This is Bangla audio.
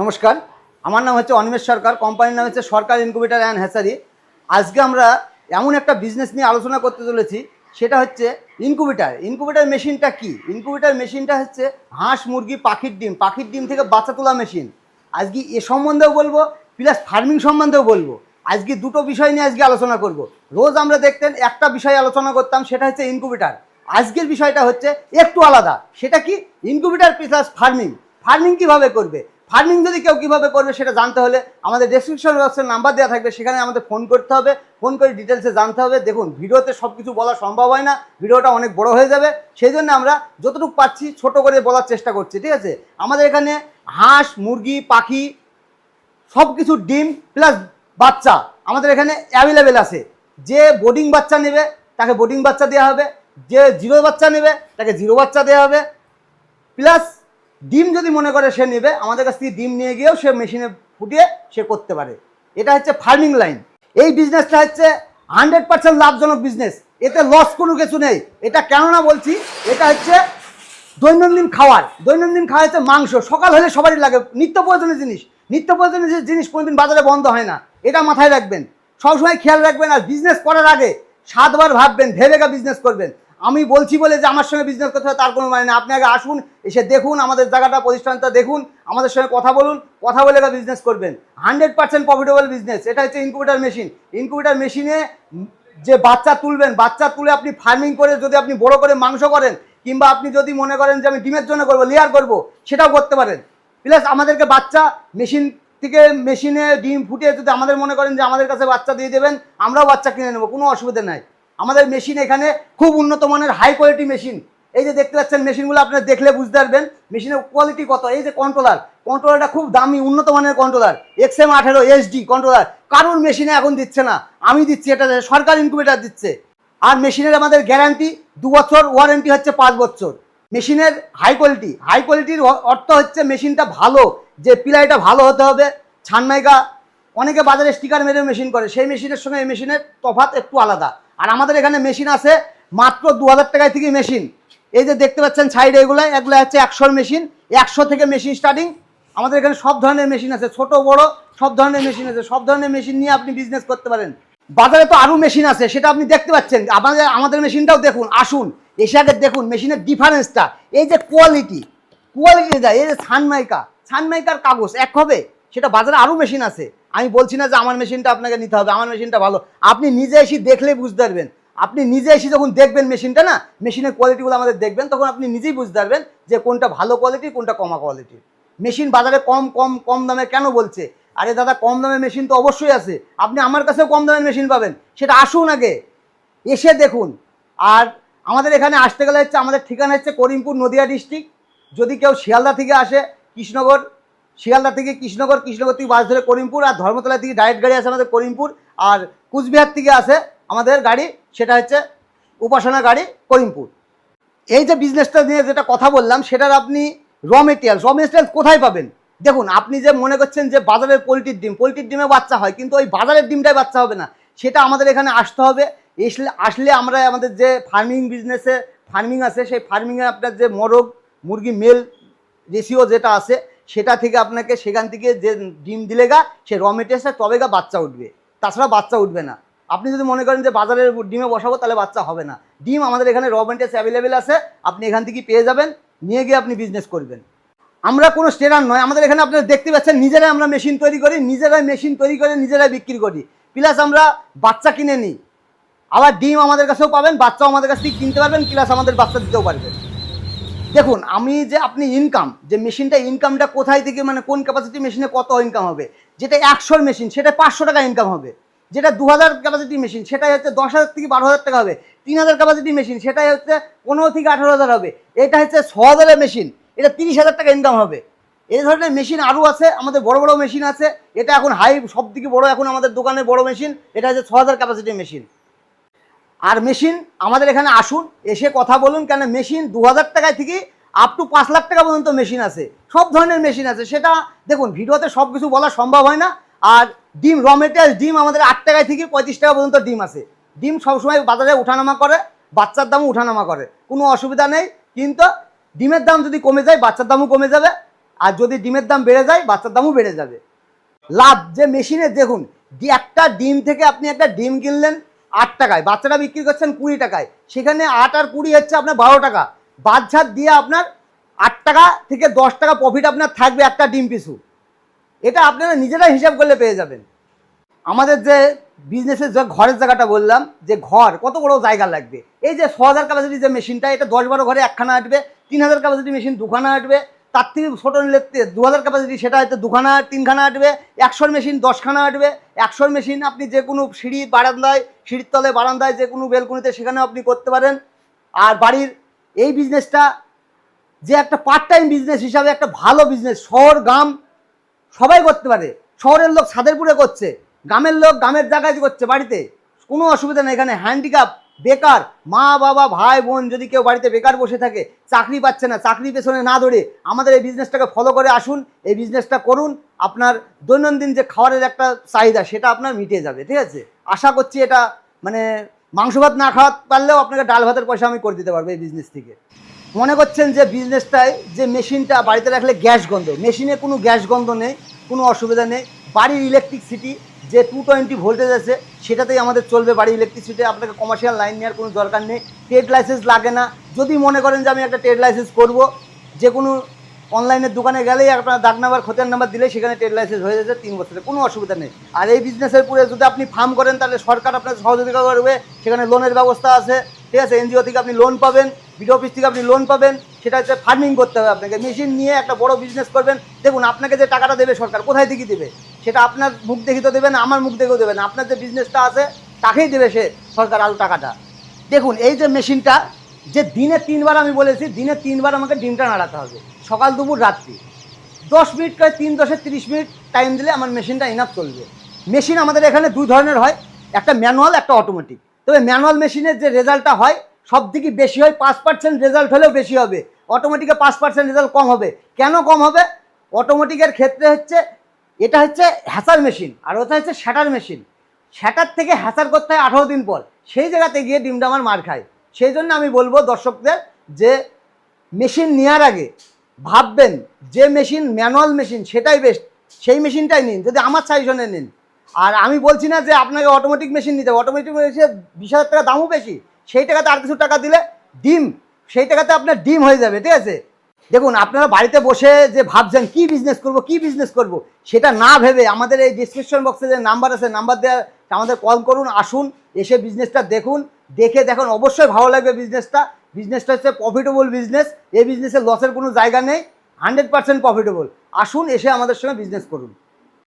নমস্কার, আমার নাম হচ্ছে অনিমেষ সরকার। কোম্পানির নাম হচ্ছে সরকার ইনকিউবেটর অ্যান্ড হ্যাচারি। আজকে আমরা এমন একটা বিজনেস নিয়ে আলোচনা করতে চলেছি, সেটা হচ্ছে ইনকিউবেটর। ইনকিউবেটর মেশিনটা কি? ইনকিউবেটর মেশিনটা হচ্ছে হাঁস, মুরগি, পাখির ডিম থেকে বাচ্চা তোলা মেশিন। আজকে এ সম্বন্ধেও বলবো, প্লাস ফার্মিং সম্বন্ধেও বলবো। আজকে দুটো বিষয় নিয়ে আজকে আলোচনা করব। রোজ আমরা দেখতেন একটা বিষয় আলোচনা করতাম, সেটা হচ্ছে ইনকিউবেটর। আজকের বিষয়টা হচ্ছে একটু আলাদা, সেটা কি? Incubator plus farming. ফার্মিং কীভাবে করবে, ফার্মিং যদি কেউ কীভাবে করবে সেটা জানতে হলে আমাদের ডেসক্রিপশন বক্সের নাম্বার দেওয়া থাকবে, সেখানে আমাদের ফোন করতে হবে। ফোন করে ডিটেলসে জানতে হবে। দেখুন, ভিডিওতে সব কিছু বলা সম্ভব হয় না, ভিডিওটা অনেক বড় হয়ে যাবে। সেই জন্য আমরা যতটুকু পাচ্ছি ছোট করে বলার চেষ্টা করছি, ঠিক আছে? আমাদের এখানে হাঁস, মুরগি, পাখি সব কিছু ডিম প্লাস বাচ্চা আমাদের এখানে অ্যাভেলেবেল আছে। যে বোর্ডিং বাচ্চা নেবে তাকে বোর্ডিং বাচ্চা দেওয়া হবে, যে জিরো বাচ্চা নেবে তাকে জিরো বাচ্চা দেওয়া হবে। প্লাস ডিম যদি মনে করে সে নেবে, আমাদের কাছ থেকে ডিম নিয়ে গিয়েও সে মেশিনে ফুটিয়ে সে করতে পারে। এটা হচ্ছে ফার্মিং লাইন। এই বিজনেসটা হচ্ছে 100% লাভজনক বিজনেস, এতে লস কোনো কিছু নেই। এটা কেননা বলছি, এটা হচ্ছে দৈনন্দিন খাওয়ার হচ্ছে মাংস। সকাল হলে সবারই লাগে, নিত্য প্রয়োজনীয় জিনিস কোনোদিন বাজারে বন্ধ হয় না, এটা মাথায় রাখবেন, সবসময় খেয়াল রাখবেন। আর বিজনেস করার আগে 7 বার ভাববেন, ভেবে বিজনেস করবেন। আমি বলছি বলে যে আমার সঙ্গে বিজনেস করতে হবে তার কোনো মানে না। আপনি আগে আসুন, এসে দেখুন আমাদের জায়গাটা, প্রতিষ্ঠানটা দেখুন, আমাদের সঙ্গে কথা বলুন, কথা বলে বিজনেস করবেন। 100% প্রফিটেবল বিজনেস। এটা হচ্ছে ইনকিউবেটর মেশিন। ইনকিউবেটর মেশিনে যে বাচ্চা তুলবেন, বাচ্চা তুলে আপনি ফার্মিং করে যদি আপনি বড় করে মাংস করেন, কিংবা আপনি যদি মনে করেন যে আমি ডিমের জন্য করবো, লেয়ার করবো, সেটাও করতে পারেন। প্লাস আমাদেরকে বাচ্চা মেশিন থেকে মেশিনে ডিম ফুটিয়ে যদি আমাদের মনে করেন যে আমাদের কাছে বাচ্চা দিয়ে দেবেন, আমরাও বাচ্চা কিনে নেবো, কোনো অসুবিধা নাই। আমাদের মেশিন এখানে খুব উন্নত মানের হাই কোয়ালিটি মেশিন। এই যে দেখতে পাচ্ছেন মেশিনগুলো, আপনারা দেখলে বুঝতে পারবেন মেশিনের কোয়ালিটি কত। এই যে কন্ট্রোলারটা খুব দামি উন্নত মানের কন্ট্রোলার, XM18 HD কন্ট্রোলার। কারোর মেশিনে এখন দিচ্ছে না, আমি দিচ্ছি, এটা সরকার ইনকিউবেটর দিচ্ছে। আর মেশিনের আমাদের গ্যারান্টি 2 বছর, ওয়ারেন্টি হচ্ছে 5 বছর। মেশিনের হাই কোয়ালিটির অর্থ হচ্ছে মেশিনটা ভালো, যে পিলাইটা ভালো হতে হবে। ছানমাইকা অনেকে বাজারে স্টিকার মেরে মেশিন করে, সেই মেশিনের সঙ্গে এই মেশিনের তফাৎ একটু আলাদা। আর আমাদের এখানে মেশিন আছে মাত্র 2000 টাকায় থেকে মেশিন। এই যে দেখতে পাচ্ছেন সাইডে, এগুলো হচ্ছে 100 মেশিন, 100 থেকে মেশিন স্টার্টিং। আমাদের এখানে সব ধরনের মেশিন আছে, ছোট বড় সব ধরনের মেশিন আছে। সব ধরনের মেশিন নিয়ে আপনি বিজনেস করতে পারেন। বাজারে তো আরও মেশিন আছে, সেটা আপনি দেখতে পাচ্ছেন। আমাদের মেশিনটাও দেখুন, আসুন এসে আগে দেখুন মেশিনের ডিফারেন্সটা। এই যে কোয়ালিটি দেয়, এই যে ছানমাইকার কাগজ এক হবে, সেটা বাজারে আরও মেশিন আছে। আমি বলছি না যে আমার মেশিনটা আপনাকে নিতে হবে, আমার মেশিনটা ভালো। আপনি নিজে এসে দেখলে বুঝতে পারবেন। আপনি নিজে এসে যখন দেখবেন মেশিনটা, না মেশিনের কোয়ালিটিগুলো আমাদের দেখবেন, তখন আপনি নিজেই বুঝতে পারবেন যে কোনটা ভালো কোয়ালিটি, কোনটা কমা কোয়ালিটির মেশিন। বাজারে কম দামে কেন বলছে? আরে দাদা, কম দামের মেশিন তো অবশ্যই আছে, আপনি আমার কাছেও কম দামের মেশিন পাবেন। সেটা আসুন আগে এসে দেখুন। আর আমাদের এখানে আসতে গেলে হচ্ছে, আমাদের ঠিকানা হচ্ছে করিমপুর, নদিয়া ডিস্ট্রিক্ট। যদি কেউ শিয়ালদা থেকে আসে, শিয়ালদা থেকে কৃষ্ণনগর থেকে বাস ধরে করিমপুর, আর ধর্মতলা থেকে ডাইরেক্ট গাড়ি আছে আমাদের করিমপুর। আর কুচবিহার থেকে আসে আমাদের গাড়ি, সেটা হচ্ছে উপাসনা গাড়ি, করিমপুর। এই যে বিজনেসটা নিয়ে যেটা কথা বললাম, সেটার আপনি র মেটেরিয়াল কোথায় পাবেন? দেখুন, আপনি যে মনে করছেন যে বাজারের পোলট্রির ডিমে বাচ্চা হয়, কিন্তু ওই বাজারের ডিমটাই বাচ্চা হবে না। সেটা আমাদের এখানে আসতে হবে। আসলে আমরা আমাদের যে ফার্মিং আছে, সেই ফার্মিংয়ে আপনার যে মুরগি মেল রেশিও যেটা আছে, সেটা থেকে আপনাকে সেখান থেকে যে ডিম দিলে সে র মেটেরিয়ালসটা তবে বাচ্চা উঠবে, তাছাড়া বাচ্চা উঠবে না। আপনি যদি মনে করেন যে বাজারের ডিমে বসাবো, তাহলে বাচ্চা হবে না। ডিম আমাদের এখানে র মেটেরিয়ালস অ্যাভেলেবেল আছে, আপনি এখান থেকে পেয়ে যাবেন, নিয়ে গিয়ে আপনি বিজনেস করবেন। আমরা কোনো স্টেরার নয়, আমাদের এখানে আপনারা দেখতে পাচ্ছেন নিজেরাই আমরা মেশিন তৈরি করি, নিজেরাই বিক্রি করি। প্লাস আমরা বাচ্চা কিনে নিই, আবার ডিম আমাদের কাছেও পাবেন, বাচ্চাও আমাদের কাছ থেকে কিনতে পারবেন, প্লাস আমাদের বাচ্চা দিতেও পারবেন। দেখুন, আমি যে আপনি যে মেশিনটা ইনকামটা কোথায় থেকে, মানে কোন ক্যাপাসিটি মেশিনে কত ইনকাম হবে। যেটা 100 মেশিন, সেটা 500 টাকা ইনকাম হবে। যেটা 2000 ক্যাপাসিটি মেশিন, সেটাই হচ্ছে 10,000 থেকে 12,000 টাকা হবে। 3000 ক্যাপাসিটি মেশিন, সেটাই হচ্ছে 15 থেকে 18,000 হবে। এটা হচ্ছে 6,000 মেশিন, এটা 30,000 টাকা ইনকাম হবে। এই ধরনের মেশিন আরও আছে, আমাদের বড় বড় মেশিন আছে। এটা এখন সব থেকে বড়, এখন আমাদের দোকানের বড় মেশিন, এটা হচ্ছে 6,000 ক্যাপাসিটি মেশিন। আর মেশিন আমাদের এখানে আসুন, এসে কথা বলুন, কেন মেশিন 2000 টাকায় থেকে আপ টু 5 লাখ টাকা পর্যন্ত মেশিন আছে, সব ধরনের মেশিন আছে। সেটা দেখুন, ভিডিওতে সব কিছু বলা সম্ভব হয় না। আর ডিম, র মেটেরিয়াল ডিম আমাদের 8 টাকায় থেকে 35 টাকা পর্যন্ত ডিম আছে। ডিম সবসময় বাজারে ওঠানামা করে, বাচ্চার দামও ওঠানামা করে, কোনো অসুবিধা নেই। কিন্তু ডিমের দাম যদি কমে যায়, বাচ্চার দামও কমে যাবে। আর যদি ডিমের দাম বেড়ে যায় বাচ্চার দামও বেড়ে যাবে। লাভ যে মেশিনে দেখুন, একটা ডিম থেকে আপনি একটা ডিম কিনলেন 8 টাকায়, বাচ্চাটা বিক্রি করছেন 20 টাকায়, সেখানে 8 আর 20 হচ্ছে আপনার 12 টাকা, বাদ দিয়ে আপনার 8 টাকা থেকে 10 টাকা প্রফিট আপনার থাকবে একটা ডিম পিছু। এটা আপনারা নিজেরা হিসাব করলে পেয়ে যাবেন। আমাদের যে বিজনেসের যে ঘরের জায়গাটা বললাম, যে ঘর কত বড় জায়গা লাগবে, এই যে 6000 ক্যাপাসিটি যে মেশিনটা, এটা 10-12 ঘরে একখানা আটবে, 3000 ক্যাপাসিটি মেশিন দুখানা আটবে, তার থেকে ছোটো নিলে 2000 ক্যাপাসিটি সেটা হয়তো দুখানা 3খানা আটবে, 100 মেশিন 10খানা আটবে। 100 মেশিন আপনি যে কোনো সিঁড়ি বারান্দায়, সিঁড়ির তলে বারান্দায়, যে কোনো বেলকুনিতে সেখানেও আপনি করতে পারেন। আর বাড়ির এই বিজনেসটা যে একটা পার্ট টাইম বিজনেস হিসাবে একটা ভালো বিজনেস, শহর গ্রাম সবাই করতে পারে। শহরের লোক ছাদেরপুরে করছে, গ্রামের লোক গ্রামের জায়গায় করছে, বাড়িতে কোনো অসুবিধা নেই। এখানে হ্যান্ডিক্যাপ, বেকার মা বাবা ভাই বোন যদি কেউ বাড়িতে বেকার বসে থাকে, চাকরি পাচ্ছে না, চাকরি পেছনে না দৌড়ে আমাদের এই বিজনেসটাকে ফলো করে আসুন, এই বিজনেসটা করুন। আপনার দৈনন্দিন যে খাবারের একটা চাহিদা সেটা আপনার মিটে যাবে, ঠিক আছে? আশা করছি এটা মানে মাংস ভাত না খাওয়াতে পারলেও আপনাকে ডাল ভাতের পয়সা আমি করে দিতে পারবো এই বিজনেস থেকে। মনে করছেন যে বিজনেসটায় যে মেশিনটা বাড়িতে রাখলে গ্যাস গন্ধ, মেশিনে কোনো গ্যাস গন্ধ নেই, কোনো অসুবিধা নেই। বাড়ির ইলেকট্রিসিটি যে 220 ভোল্টেজ আছে সেটাতেই আমাদের চলবে বাড়ির ইলেকট্রিসিটি। আপনাকে কমার্শিয়াল লাইন নেওয়ার কোনো দরকার নেই, ট্রেড লাইসেন্স লাগে না। যদি মনে করেন যে আমি একটা ট্রেড লাইসেন্স করব, যে কোনো অনলাইনের দোকানে গেলেই আপনার দাগ নাম্বার খতিয়ান নাম্বার দিলেই সেখানে ট্রেড লাইসেন্স হয়ে যাচ্ছে 3 বছরে, কোনো অসুবিধা নেই। আর এই বিজনেসের পুরে যদি আপনি ফার্ম করেন তাহলে সরকার আপনার সহযোগিতা করবে, সেখানে লোনের ব্যবস্থা আছে, ঠিক আছে? এনজিও থেকে আপনি লোন পাবেন, বিডিও অফিস থেকে আপনি লোন পাবেন। সেটা হচ্ছে ফার্মিং করতে হবে আপনাকে, মেশিন নিয়ে একটা বড় বিজনেস করবেন। দেখুন আপনাকে যে টাকাটা দেবে সরকার, কোথায় থেকে দেবে? সেটা আপনার মুখ দেখি তো দেবে না, আমার মুখ দেখেও দেবে না, আপনার যে বিজনেসটা আছে তাকেই দেবে সে সরকার আরও টাকাটা। দেখুন এই যে মেশিনটা, যে দিনে 3 বার, আমি বলেছি দিনে 3 বার আমাকে ডিমটা নাড়াতে হবে, সকাল দুপুর রাত্রি। 10 মিনিট করে 3 10 30 মিনিট টাইম দিলে আমার মেশিনটা ইনাফ চলবে। মেশিন আমাদের এখানে 2 ধরনের হয়, একটা ম্যানুয়াল, একটা অটোমেটিক। তবে ম্যানুয়াল মেশিনের যে রেজাল্টটা হয় সব থেকে বেশি হয়, 5% রেজাল্ট হলেও বেশি হবে। অটোমেটিকে 5% রেজাল্ট কম হবে। কেন কম হবে? অটোমেটিকের ক্ষেত্রে হচ্ছে এটা হচ্ছে হ্যাচার মেশিন, আর ওটা হচ্ছে শ্যাটার মেশিন। শ্যাটার থেকে হ্যাচার করতে হয় 18 দিন পর, সেই জায়গাতে গিয়ে ডিমটা আমার মার খায়। সেই জন্য আমি বলবো দর্শকদের যে মেশিন নেওয়ার আগে ভাববেন যে মেশিন ম্যানুয়াল মেশিন সেটাই বেস্ট, সেই মেশিনটাই নিন যদি আমার সাজেশনে নিন। আর আমি বলছি না যে আপনাকে অটোমেটিক মেশিন নিতে হবে, অটোমেটিক মেশিন 20,000 টাকা দামও বেশি, সেই টাকাতে আর কিছু টাকা দিলে ডিম, সেই টাকাতে আপনার ডিম হয়ে যাবে, ঠিক আছে? দেখুন আপনারা বাড়িতে বসে যে ভাবছেন কি বিজনেস করব, সেটা না ভেবে আমাদের এই ডিসক্রিপশন বক্সে যে নাম্বার আছে, নাম্বার দেওয়া, আমাদের কল করুন, আসুন, এসে বিজনেসটা দেখুন, দেখে দেখুন অবশ্যই ভালো লাগবে বিজনেসটা হচ্ছে প্রফিটেবল বিজনেস। এই বিজনেসে লসের কোনো জায়গা নেই, 100% প্রফিটেবল। আসুন, এসে আমাদের সঙ্গে বিজনেস করুন।